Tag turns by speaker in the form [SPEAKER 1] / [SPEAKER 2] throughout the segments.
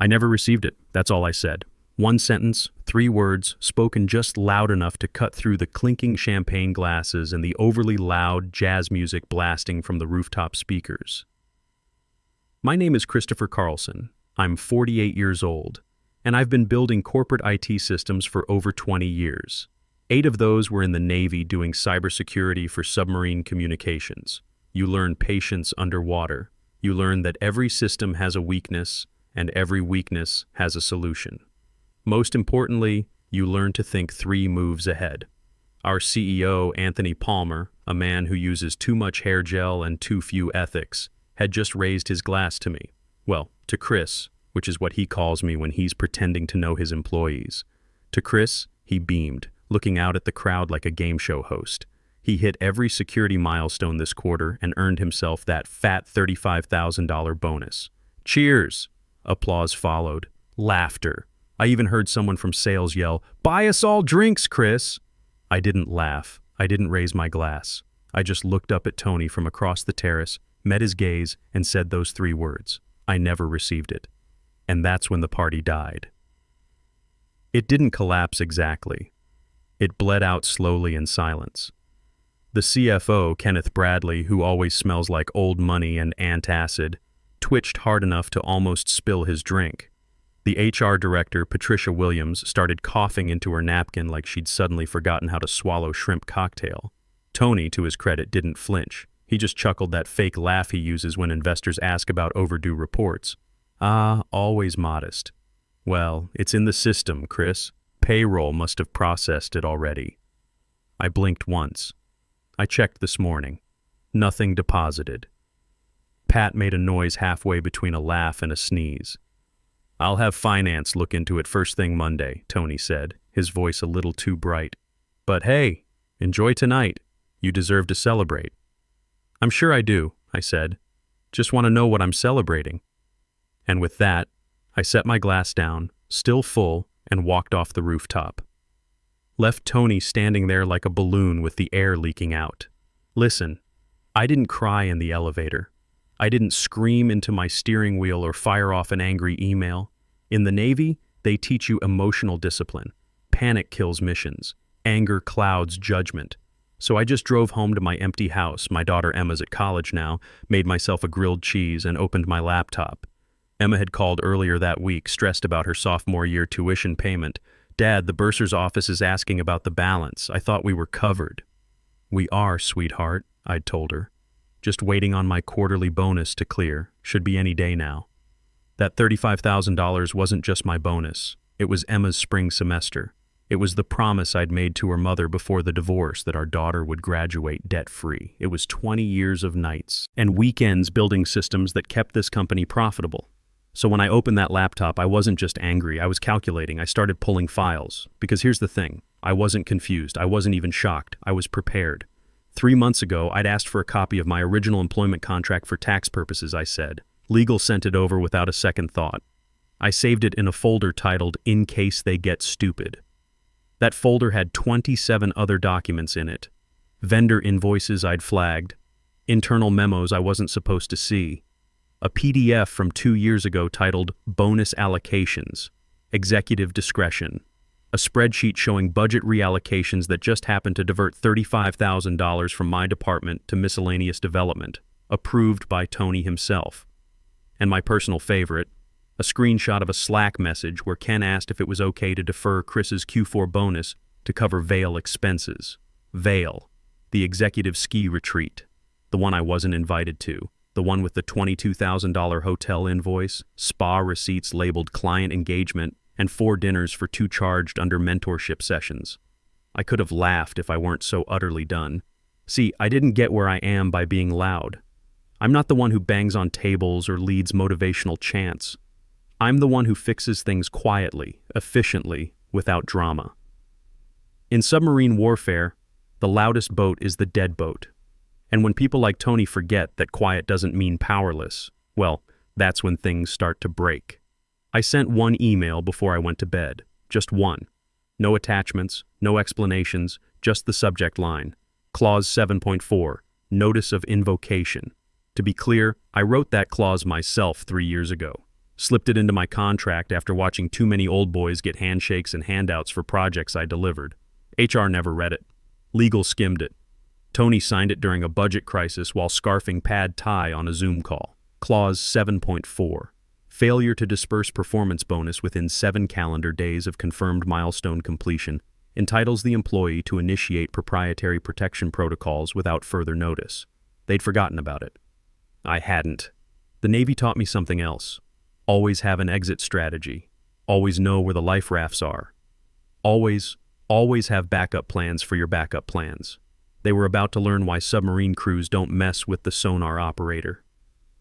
[SPEAKER 1] I never received it, that's all I said. One sentence, 3 words, spoken just loud enough to cut through the clinking champagne glasses and the overly loud jazz music blasting from the rooftop speakers. My name is Christopher Carlson. I'm 48 years old, and I've been building corporate IT systems for over 20 years. 8 of those were in the Navy doing cybersecurity for submarine communications. You learn patience underwater. You learn that every system has a weakness, and every weakness has a solution. Most importantly, you learn to think 3 moves ahead. Our CEO, Anthony Palmer, a man who uses too much hair gel and too few ethics, had just raised his glass to me. Well, to Chris, which is what he calls me when he's pretending to know his employees. To Chris, he beamed, looking out at the crowd like a game show host. He hit every security milestone this quarter and earned himself that fat $35,000 bonus. Cheers! Applause followed. Laughter. I even heard someone from sales yell, "Buy us all drinks, Chris!" I didn't laugh. I didn't raise my glass. I just looked up at Tony from across the terrace, met his gaze, and said those 3 words. I never received it. And that's when the party died. It didn't collapse exactly. It bled out slowly in silence. The CFO, Kenneth Bradley, who always smells like old money and antacid, twitched hard enough to almost spill his drink. The HR director, Patricia Williams, started coughing into her napkin like she'd suddenly forgotten how to swallow shrimp cocktail. Tony, to his credit, didn't flinch. He just chuckled that fake laugh he uses when investors ask about overdue reports. Always modest. Well, it's in the system, Chris. Payroll must have processed it already. I blinked once. I checked this morning. Nothing deposited. Pat made a noise halfway between a laugh and a sneeze. "I'll have finance look into it first thing Monday," Tony said, his voice a little too bright. "But hey, enjoy tonight. You deserve to celebrate." "I'm sure I do," I said. "Just want to know what I'm celebrating." And with that, I set my glass down, still full, and walked off the rooftop. Left Tony standing there like a balloon with the air leaking out. Listen, I didn't cry in the elevator. I didn't scream into my steering wheel or fire off an angry email. In the Navy, they teach you emotional discipline. Panic kills missions. Anger clouds judgment. So I just drove home to my empty house, my daughter Emma's at college now, made myself a grilled cheese and opened my laptop. Emma had called earlier that week, stressed about her sophomore year tuition payment. "Dad, the bursar's office is asking about the balance. I thought we were covered." "We are, sweetheart," I'd told her. "Just waiting on my quarterly bonus to clear. Should be any day now." That $35,000 wasn't just my bonus. It was Emma's spring semester. It was the promise I'd made to her mother before the divorce that our daughter would graduate debt-free. It was 20 years of nights and weekends building systems that kept this company profitable. So when I opened that laptop, I wasn't just angry. I was calculating. I started pulling files. Because here's the thing. I wasn't confused. I wasn't even shocked. I was prepared. 3 months ago, I'd asked for a copy of my original employment contract for tax purposes, I said. Legal sent it over without a second thought. I saved it in a folder titled, "In Case They Get Stupid." That folder had 27 other documents in it. Vendor invoices I'd flagged. Internal memos I wasn't supposed to see. A PDF from 2 years ago titled Bonus Allocations, Executive Discretion. A spreadsheet showing budget reallocations that just happened to divert $35,000 from my department to miscellaneous development, approved by Tony himself. And my personal favorite, a screenshot of a Slack message where Ken asked if it was okay to defer Chris's Q4 bonus to cover Vail expenses. Vail, the executive ski retreat, the one I wasn't invited to. The one with the $22,000 hotel invoice, spa receipts labeled client engagement, and 4 dinners for 2 charged under mentorship sessions. I could have laughed if I weren't so utterly done. See, I didn't get where I am by being loud. I'm not the one who bangs on tables or leads motivational chants. I'm the one who fixes things quietly, efficiently, without drama. In submarine warfare, the loudest boat is the dead boat. And when people like Tony forget that quiet doesn't mean powerless, well, that's when things start to break. I sent 1 email before I went to bed. Just 1. No attachments, no explanations, just the subject line. Clause 7.4, Notice of Invocation. To be clear, I wrote that clause myself 3 years ago. Slipped it into my contract after watching too many old boys get handshakes and handouts for projects I delivered. HR never read it. Legal skimmed it. Tony signed it during a budget crisis while scarfing pad thai on a Zoom call. Clause 7.4. Failure to disperse performance bonus within 7 calendar days of confirmed milestone completion entitles the employee to initiate proprietary protection protocols without further notice. They'd forgotten about it. I hadn't. The Navy taught me something else. Always have an exit strategy. Always know where the life rafts are. Always have backup plans for your backup plans. They were about to learn why submarine crews don't mess with the sonar operator.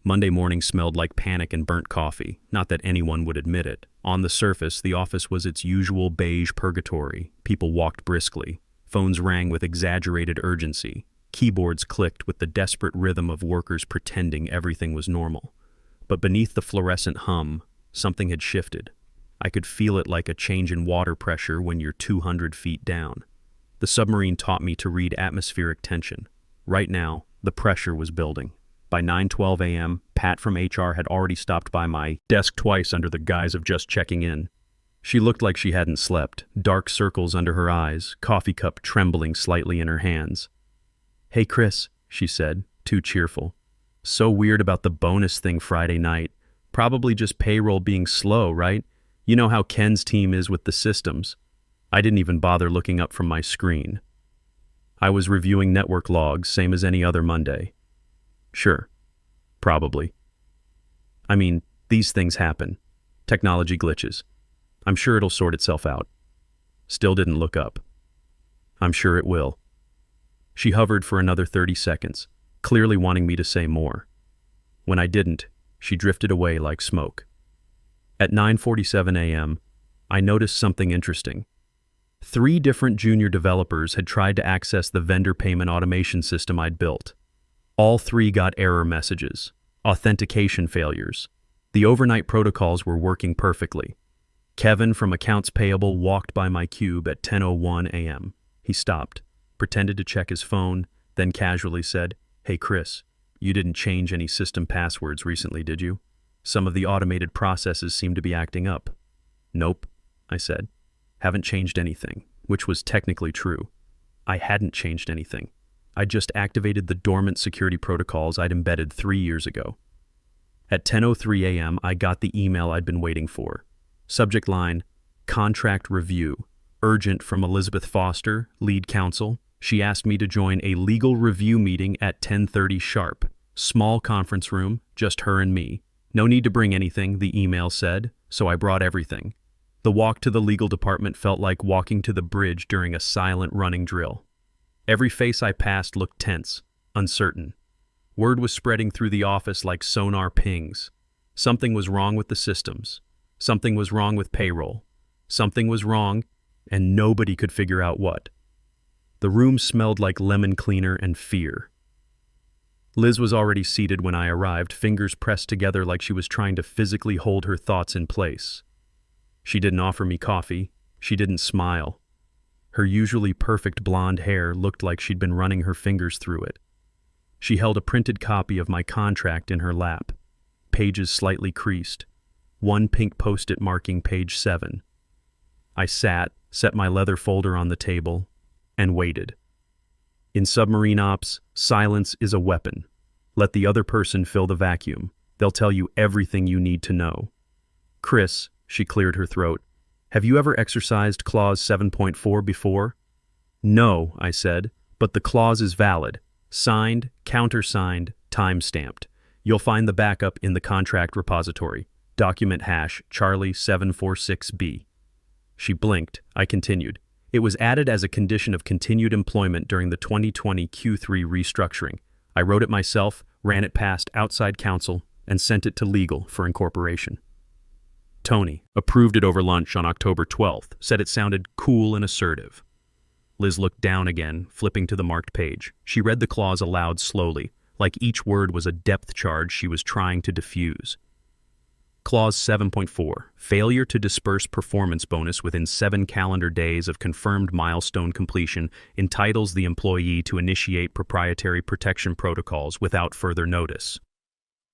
[SPEAKER 1] Monday morning smelled like panic and burnt coffee, not that anyone would admit it. On the surface, the office was its usual beige purgatory. People walked briskly. Phones rang with exaggerated urgency. Keyboards clicked with the desperate rhythm of workers pretending everything was normal. But beneath the fluorescent hum, something had shifted. I could feel it like a change in water pressure when you're 200 feet down. The submarine taught me to read atmospheric tension. Right now, the pressure was building. By 9:12 a.m., Pat from HR had already stopped by my desk twice under the guise of just checking in. She looked like she hadn't slept, dark circles under her eyes, coffee cup trembling slightly in her hands. "Hey, Chris," she said, too cheerful. "So weird about the bonus thing Friday night. Probably just payroll being slow, right? You know how Ken's team is with the systems." I didn't even bother looking up from my screen. I was reviewing network logs, same as any other Monday. Sure. Probably. I mean, these things happen. Technology glitches. I'm sure it'll sort itself out. Still didn't look up. I'm sure it will. She hovered for another 30 seconds, clearly wanting me to say more. When I didn't, she drifted away like smoke. At 9:47 a.m., I noticed something interesting. 3 different junior developers had tried to access the vendor payment automation system I'd built. All 3 got error messages, authentication failures. The overnight protocols were working perfectly. Kevin from Accounts Payable walked by my cube at 10:01 a.m. He stopped, pretended to check his phone, then casually said, "Hey Chris, you didn't change any system passwords recently, did you? Some of the automated processes seem to be acting up." "Nope," I said. "Haven't changed anything," which was technically true. I hadn't changed anything. I just activated the dormant security protocols I'd embedded 3 years ago. At 10:03 a.m., I got the email I'd been waiting for. Subject line, "Contract Review. Urgent from Elizabeth Foster, Lead Counsel. She asked me to join a legal review meeting at 10:30 sharp. Small conference room, just her and me. No need to bring anything," the email said, so I brought everything. The walk to the legal department felt like walking to the bridge during a silent running drill. Every face I passed looked tense, uncertain. Word was spreading through the office like sonar pings. Something was wrong with the systems. Something was wrong with payroll. Something was wrong, and nobody could figure out what. The room smelled like lemon cleaner and fear. Liz was already seated when I arrived, fingers pressed together like she was trying to physically hold her thoughts in place. She didn't offer me coffee. She didn't smile. Her usually perfect blonde hair looked like she'd been running her fingers through it. She held a printed copy of my contract in her lap, pages slightly creased, one pink post-it marking page 7. I sat, set my leather folder on the table, and waited. In submarine ops, silence is a weapon. Let the other person fill the vacuum. They'll tell you everything you need to know. "Chris," she cleared her throat, "have you ever exercised Clause 7.4 before?" "No," I said, "but the clause is valid. Signed, countersigned, time-stamped. You'll find the backup in the contract repository. Document hash Charlie 746B. She blinked. I continued. "It was added as a condition of continued employment during the 2020 Q3 restructuring. I wrote it myself, ran it past outside counsel, and sent it to legal for incorporation." Tony approved it over lunch on October 12th, said it sounded cool and assertive. Liz looked down again, flipping to the marked page. She read the clause aloud slowly, like each word was a depth charge she was trying to diffuse. Clause 7.4, failure to disperse performance bonus within 7 calendar days of confirmed milestone completion entitles the employee to initiate proprietary protection protocols without further notice.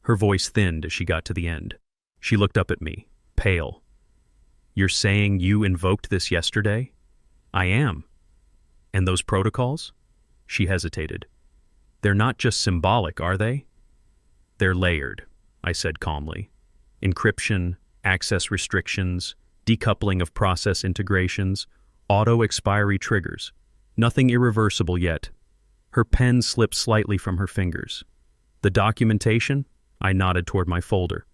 [SPEAKER 1] Her voice thinned as she got to the end. She looked up at me, pale. You're saying you invoked this yesterday? I am. And those protocols? She hesitated. They're not just symbolic, are they? They're layered, I said calmly. Encryption, access restrictions, decoupling of process integrations, auto-expiry triggers. Nothing irreversible yet. Her pen slipped slightly from her fingers. The documentation? I nodded toward my folder.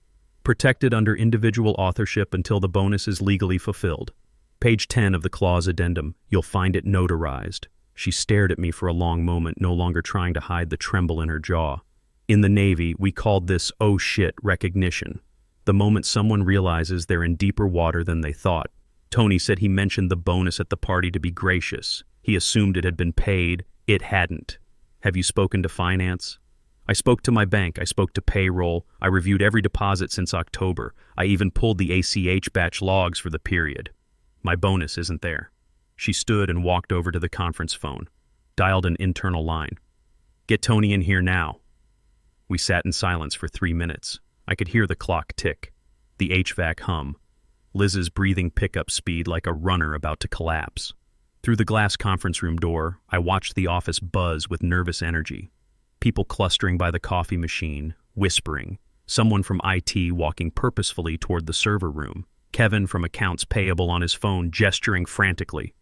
[SPEAKER 1] Protected under individual authorship until the bonus is legally fulfilled. Page 10 of the clause addendum. You'll find it notarized. She stared at me for a long moment, no longer trying to hide the tremble in her jaw. In the Navy, we called this "oh shit" recognition. The moment someone realizes they're in deeper water than they thought. Tony said he mentioned the bonus at the party to be gracious. He assumed it had been paid. It hadn't. Have you spoken to finance? I spoke to my bank. I spoke to payroll. I reviewed every deposit since October. I even pulled the ACH batch logs for the period. My bonus isn't there. She stood and walked over to the conference phone, dialed an internal line. Get Tony in here now. We sat in silence for 3 minutes. I could hear the clock tick, the HVAC hum, Liz's breathing pickup speed like a runner about to collapse. Through the glass conference room door, I watched the office buzz with nervous energy. People clustering by the coffee machine, whispering. Someone from IT walking purposefully toward the server room. Kevin from accounts payable on his phone gesturing frantically.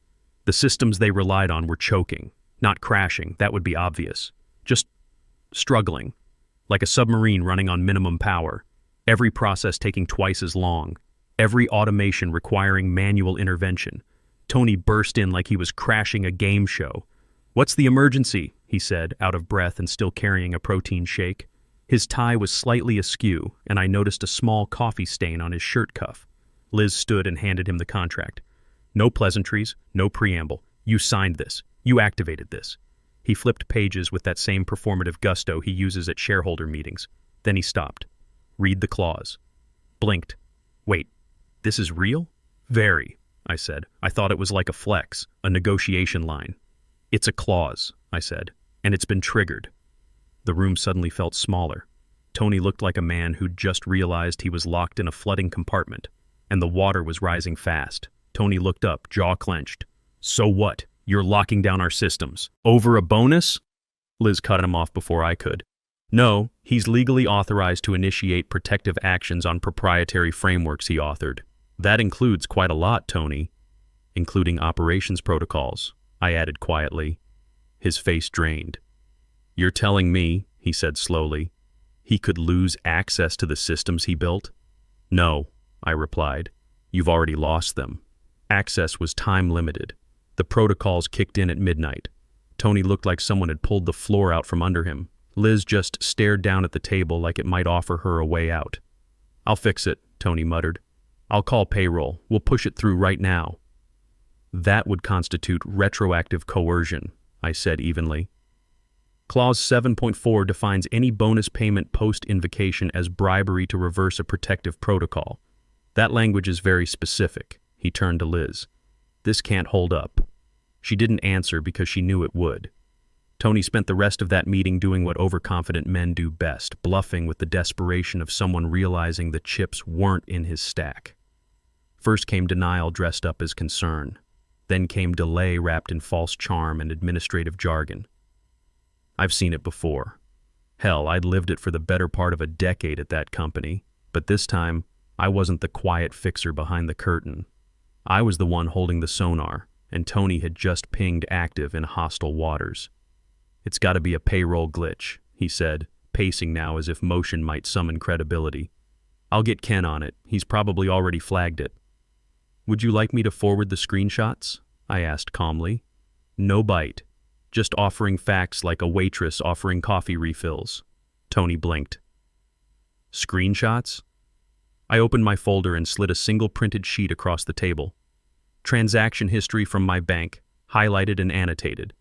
[SPEAKER 1] The systems they relied on were choking, not crashing, that would be obvious. Just struggling, like a submarine running on minimum power. Every process taking twice as long. Every automation requiring manual intervention. Tony burst in like he was crashing a game show. "What's the emergency?" he said, out of breath and still carrying a protein shake. His tie was slightly askew, and I noticed a small coffee stain on his shirt cuff. Liz stood and handed him the contract. "No pleasantries, no preamble. You signed this. You activated this." He flipped pages with that same performative gusto he uses at shareholder meetings. Then he stopped. "Read the clause." Blinked. "Wait, this is real?" "Very," I said. "I thought it was like a flex, a negotiation line." "It's a clause," I said, "and it's been triggered." The room suddenly felt smaller. Tony looked like a man who'd just realized he was locked in a flooding compartment, and the water was rising fast. Tony looked up, jaw clenched. "So what? You're locking down our systems. Over a bonus?" Liz cut him off before I could. "No, he's legally authorized to initiate protective actions on proprietary frameworks he authored. That includes quite a lot, Tony. Including operations protocols," I added quietly. His face drained. "You're telling me," he said slowly, "he could lose access to the systems he built?" "No," I replied. "You've already lost them." Access was time-limited. The protocols kicked in at midnight. Tony looked like someone had pulled the floor out from under him. Liz just stared down at the table like it might offer her a way out. "I'll fix it," Tony muttered. "I'll call payroll. We'll push it through right now." "That would constitute retroactive coercion," I said evenly. Clause 7.4 defines any bonus payment post-invocation as bribery to reverse a protective protocol. That language is very specific. He turned to Liz. "This can't hold up." She didn't answer because she knew it would. Tony spent the rest of that meeting doing what overconfident men do best, bluffing with the desperation of someone realizing the chips weren't in his stack. First came denial dressed up as concern. Then came delay wrapped in false charm and administrative jargon. I've seen it before. Hell, I'd lived it for the better part of a decade at that company, but this time, I wasn't the quiet fixer behind the curtain. I was the one holding the sonar, and Tony had just pinged active in hostile waters. "It's got to be a payroll glitch," he said, pacing now as if motion might summon credibility. "I'll get Ken on it. He's probably already flagged it." "Would you like me to forward the screenshots?" I asked calmly. No bite, just offering facts like a waitress offering coffee refills. Tony blinked. "Screenshots?" I opened my folder and slid a single printed sheet across the table. Transaction history from my bank, highlighted and annotated.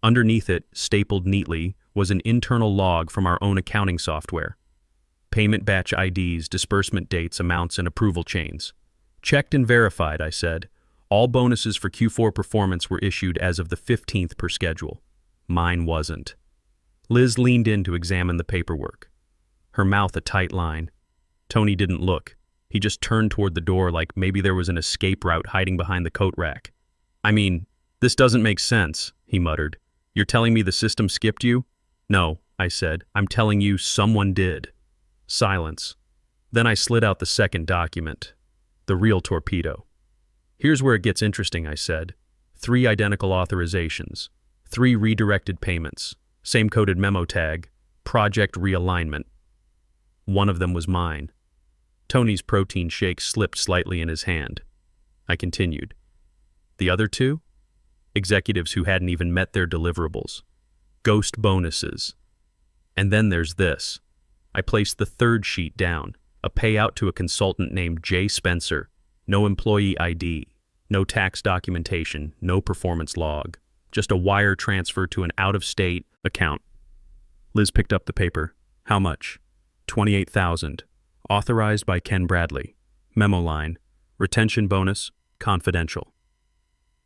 [SPEAKER 1] Underneath it, stapled neatly, was an internal log from our own accounting software. Payment batch IDs, disbursement dates, amounts, and approval chains. "Checked and verified," I said. "All bonuses for Q4 performance were issued as of the 15th per schedule. Mine wasn't." Liz leaned in to examine the paperwork. Her mouth a tight line. Tony didn't look. He just turned toward the door like maybe there was an escape route hiding behind the coat rack. "I mean, this doesn't make sense," he muttered. "You're telling me the system skipped you?" "No," I said. "I'm telling you someone did." Silence. Then I slid out the second document. The real torpedo. "Here's where it gets interesting," I said. 3 identical authorizations. 3 redirected payments. Same coded memo tag. Project realignment. One of them was mine. Tony's protein shake slipped slightly in his hand. I continued. The other 2? Executives who hadn't even met their deliverables. Ghost bonuses. And then there's this. I placed the third sheet down. A payout to a consultant named Jay Spencer. No employee ID. No tax documentation. No performance log. Just a wire transfer to an out-of-state account. Liz picked up the paper. How much? $28,000. Authorized by Ken Bradley. Memo line. Retention bonus. Confidential.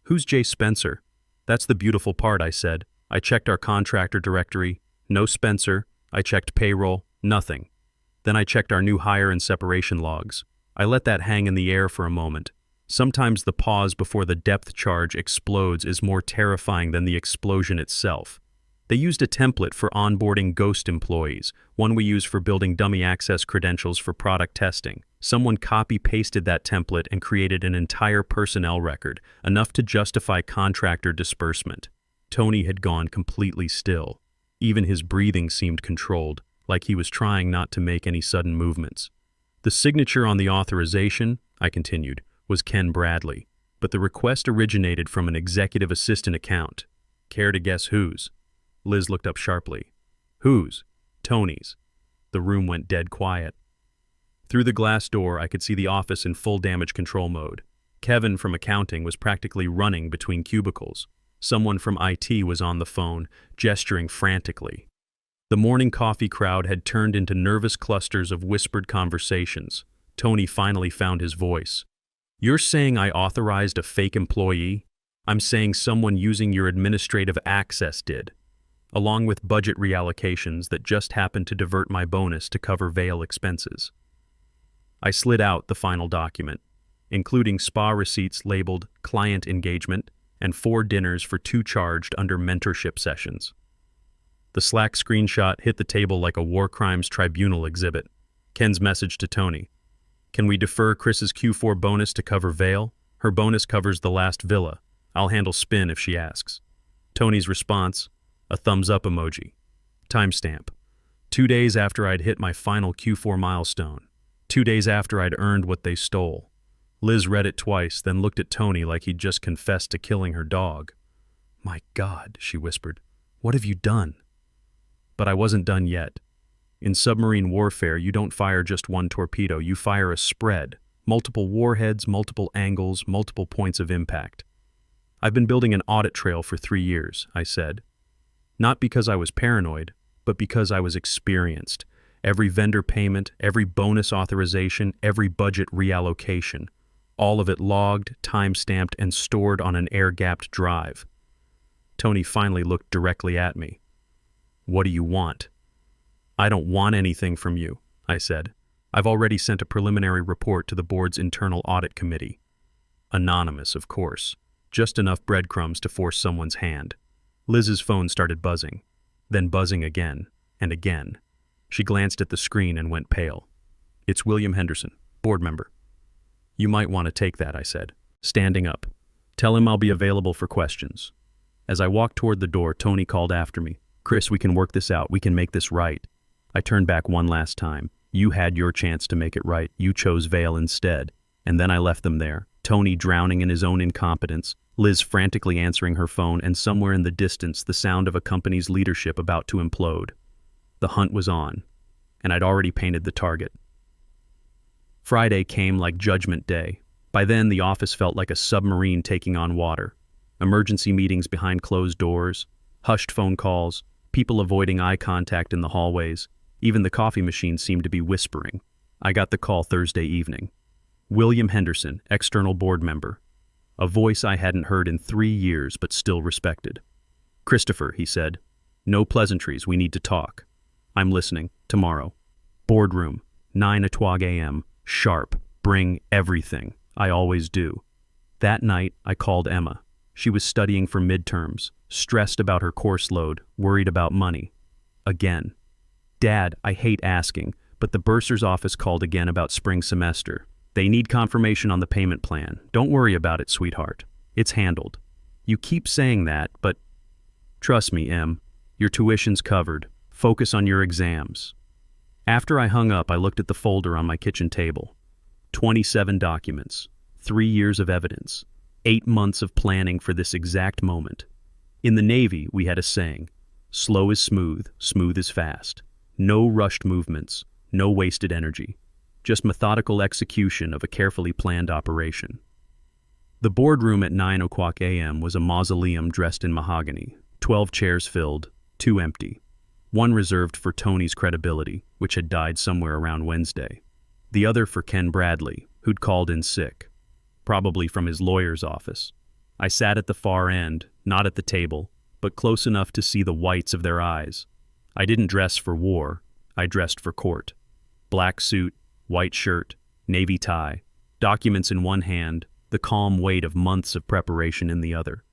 [SPEAKER 1] Who's Jay Spencer? That's the beautiful part, I said. I checked our contractor directory. No Spencer. I checked payroll. Nothing. Then I checked our new hire and separation logs. I let that hang in the air for a moment. Sometimes the pause before the depth charge explodes is more terrifying than the explosion itself. They used a template for onboarding ghost employees, one we use for building dummy access credentials for product testing. Someone copy-pasted that template and created an entire personnel record, enough to justify contractor disbursement. Tony had gone completely still. Even his breathing seemed controlled, like he was trying not to make any sudden movements. The signature on the authorization, I continued, was Ken Bradley, but the request originated from an executive assistant account. Care to guess whose? Liz looked up sharply. Whose? Tony's. The room went dead quiet. Through the glass door, I could see the office in full damage control mode. Kevin from accounting was practically running between cubicles. Someone from IT was on the phone, gesturing frantically. The morning coffee crowd had turned into nervous clusters of whispered conversations. Tony finally found his voice. "You're saying I authorized a fake employee? I'm saying someone using your administrative access did, along with budget reallocations that just happened to divert my bonus to cover Vail expenses." I slid out the final document, including spa receipts labeled client engagement and 4 dinners for 2 charged under mentorship sessions. The Slack screenshot hit the table like a war crimes tribunal exhibit. Ken's message to Tony. "Can we defer Chris's Q4 bonus to cover Vail? Her bonus covers the last villa. I'll handle spin if she asks." Tony's response, a thumbs up emoji. Timestamp. 2 days after I'd hit my final Q4 milestone. 2 days after I'd earned what they stole. Liz read it twice, then looked at Tony like he'd just confessed to killing her dog. "My God," she whispered, "what have you done?" But I wasn't done yet. In submarine warfare, you don't fire just one torpedo, you fire a spread. Multiple warheads, multiple angles, multiple points of impact. "I've been building an audit trail for 3 years, I said. Not because I was paranoid, but because I was experienced. Every vendor payment, every bonus authorization, every budget reallocation. All of it logged, time-stamped, and stored on an air-gapped drive. Tony finally looked directly at me. "What do you want?" "I don't want anything from you," I said. "I've already sent a preliminary report to the board's internal audit committee." Anonymous, of course. Just enough breadcrumbs to force someone's hand. Liz's phone started buzzing, then buzzing again and again. She glanced at the screen and went pale. "It's William Henderson, board member." "You might want to take that," I said, standing up. "Tell him I'll be available for questions." As I walked toward the door, Tony called after me. "Chris, we can work this out. We can make this right." I turned back one last time. "You had your chance to make it right. You chose Vail instead." And then I left them there. Tony drowning in his own incompetence, Liz frantically answering her phone, and somewhere in the distance the sound of a company's leadership about to implode. The hunt was on, and I'd already painted the target. Friday came like Judgment Day. By then, the office felt like a submarine taking on water. Emergency meetings behind closed doors, hushed phone calls, people avoiding eye contact in the hallways. Even the coffee machine seemed to be whispering. I got the call Thursday evening. William Henderson, external board member. A voice I hadn't heard in 3 years but still respected. "Christopher," he said. "No pleasantries, we need to talk." "I'm listening. Tomorrow." Boardroom. 9 a.m., sharp, bring everything. I always do. That night, I called Emma. She was studying for midterms, stressed about her course load, worried about money. Again. Dad, I hate asking, but the bursar's office called again about spring semester. They need confirmation on the payment plan. Don't worry about it, sweetheart. It's handled. You keep saying that, but trust me, Em, your tuition's covered. Focus on your exams. After I hung up, I looked at the folder on my kitchen table. 27 documents, 3 years of evidence, 8 months of planning for this exact moment. In the Navy, we had a saying, slow is smooth, smooth is fast. No rushed movements, no wasted energy. Just methodical execution of a carefully planned operation. The boardroom at 9 a.m. was a mausoleum dressed in mahogany, 12 chairs filled, 2 empty. One reserved for Tony's credibility, which had died somewhere around Wednesday. The other for Ken Bradley, who'd called in sick, probably from his lawyer's office. I sat at the far end, not at the table, but close enough to see the whites of their eyes. I didn't dress for war, I dressed for court. Black suit, white shirt, navy tie, documents in one hand, the calm weight of months of preparation in the other.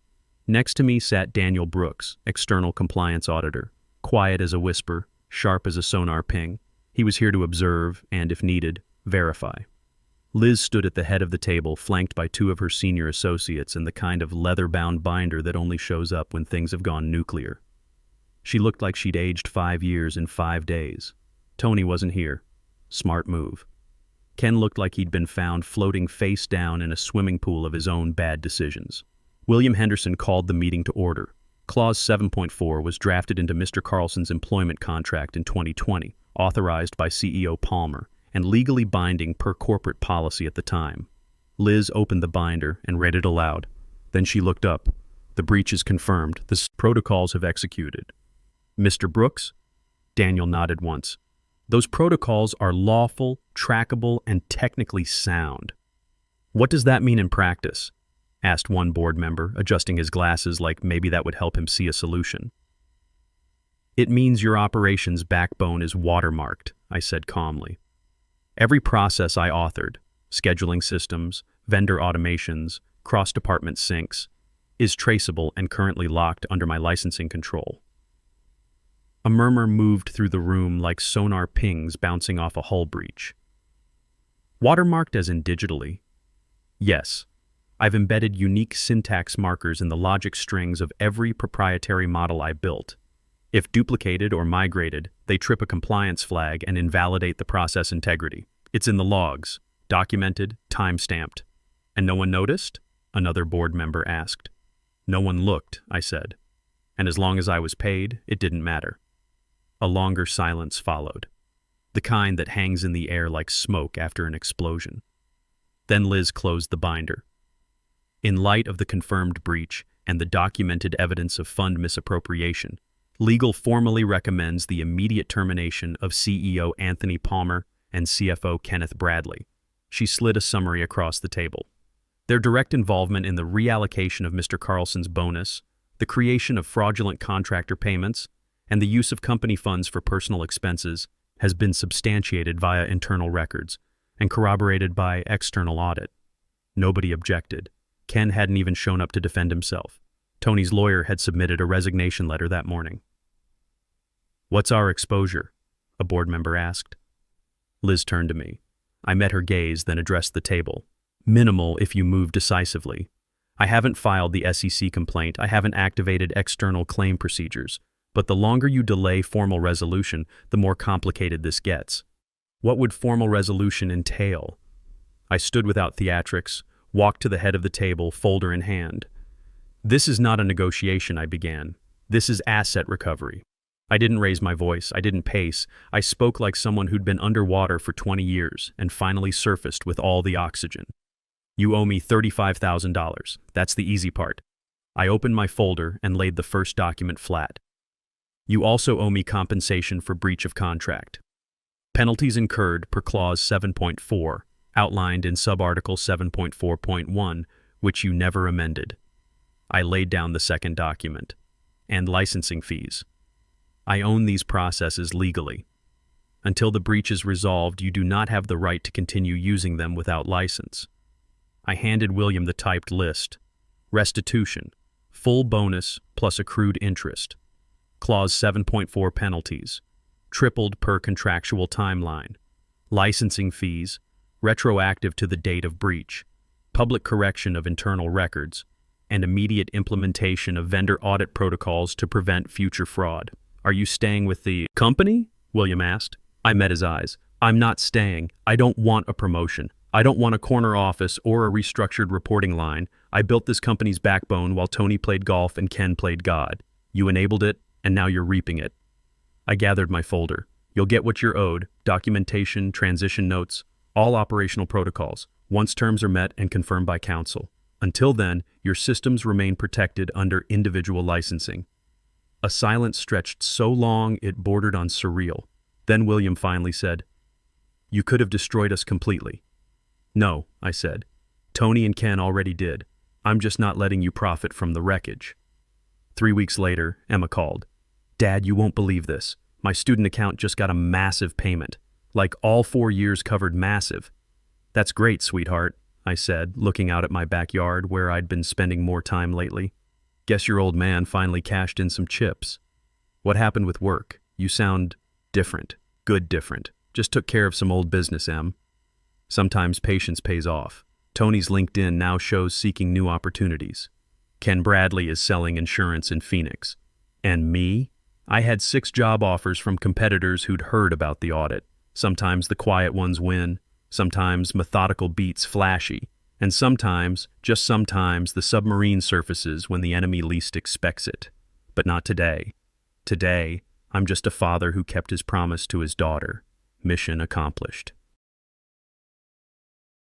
[SPEAKER 1] Next to me sat Daniel Brooks, external compliance auditor, quiet as a whisper, sharp as a sonar ping. He was here to observe and, if needed, verify. Liz stood at the head of the table, flanked by 2 of her senior associates in the kind of leather-bound binder that only shows up when things have gone nuclear. She looked like she'd aged 5 years in 5 days. Tony wasn't here. Smart move. Ken looked like he'd been found floating face down in a swimming pool of his own bad decisions. William Henderson called the meeting to order. Clause 7.4 was drafted into Mr. Carlson's employment contract in 2020, authorized by CEO Palmer, and legally binding per corporate policy at the time. Liz opened the binder and read it aloud. Then she looked up. The breach is confirmed. The protocols have executed. Mr. Brooks? Daniel nodded once. Those protocols are lawful, trackable, and technically sound. What does that mean in practice? Asked one board member, adjusting his glasses like maybe that would help him see a solution. It means your operation's backbone is watermarked, I said calmly. Every process I authored, scheduling systems, vendor automations, cross-department syncs, is traceable and currently locked under my licensing control. A murmur moved through the room like sonar pings bouncing off a hull breach. Watermarked as in digitally? Yes. I've embedded unique syntax markers in the logic strings of every proprietary model I built. If duplicated or migrated, they trip a compliance flag and invalidate the process integrity. It's in the logs, documented, time-stamped. And no one noticed? Another board member asked. No one looked, I said. And as long as I was paid, it didn't matter. A longer silence followed, the kind that hangs in the air like smoke after an explosion. Then Liz closed the binder. In light of the confirmed breach and the documented evidence of fund misappropriation, legal formally recommends the immediate termination of CEO Anthony Palmer and CFO Kenneth Bradley. She slid a summary across the table. Their direct involvement in the reallocation of Mr. Carlson's bonus, the creation of fraudulent contractor payments, and the use of company funds for personal expenses has been substantiated via internal records and corroborated by external audit. Nobody objected. Ken hadn't even shown up to defend himself. Tony's lawyer had submitted a resignation letter that morning. What's our exposure? A board member asked. Liz turned to me. I met her gaze, then addressed the table. Minimal if you move decisively. I haven't filed the SEC complaint. I haven't activated external claim procedures. But the longer you delay formal resolution, the more complicated this gets. What would formal resolution entail? I stood without theatrics, walked to the head of the table, folder in hand. This is not a negotiation, I began. This is asset recovery. I didn't raise my voice. I didn't pace. I spoke like someone who'd been underwater for 20 years and finally surfaced with all the oxygen. You owe me $35,000. That's the easy part. I opened my folder and laid the first document flat. You also owe me compensation for breach of contract. Penalties incurred per Clause 7.4, outlined in Subarticle 7.4.1, which you never amended. I laid down the second document. And licensing fees. I own these processes legally. Until the breach is resolved, you do not have the right to continue using them without license. I handed William the typed list. Restitution, full bonus plus accrued interest. Clause 7.4 penalties, tripled per contractual timeline. Licensing fees, retroactive to the date of breach. Public correction of internal records, and immediate implementation of vendor audit protocols to prevent future fraud. Are you staying with the company? William asked. I met his eyes. I'm not staying. I don't want a promotion. I don't want a corner office or a restructured reporting line. I built this company's backbone while Tony played golf and Ken played God. You enabled it, and now you're reaping it. I gathered my folder. You'll get what you're owed: documentation, transition notes, all operational protocols, once terms are met and confirmed by counsel. Until then, your systems remain protected under individual licensing. A silence stretched so long it bordered on surreal. Then William finally said, "You could have destroyed us completely." "No," I said. "Tony and Ken already did. I'm just not letting you profit from the wreckage." 3 weeks later, Emma called. "Dad, you won't believe this. My student account just got a massive payment. Like all 4 years covered massive." "That's great, sweetheart," I said, looking out at my backyard where I'd been spending more time lately. "Guess your old man finally cashed in some chips. What happened with work? You sound different. Good different. Just took care of some old business, Em." Sometimes patience pays off. Tony's LinkedIn now shows seeking new opportunities. Ken Bradley is selling insurance in Phoenix. And me? I had 6 job offers from competitors who'd heard about the audit. Sometimes the quiet ones win, sometimes methodical beats flashy, and sometimes, just sometimes, the submarine surfaces when the enemy least expects it. But not today. Today, I'm just a father who kept his promise to his daughter. Mission accomplished.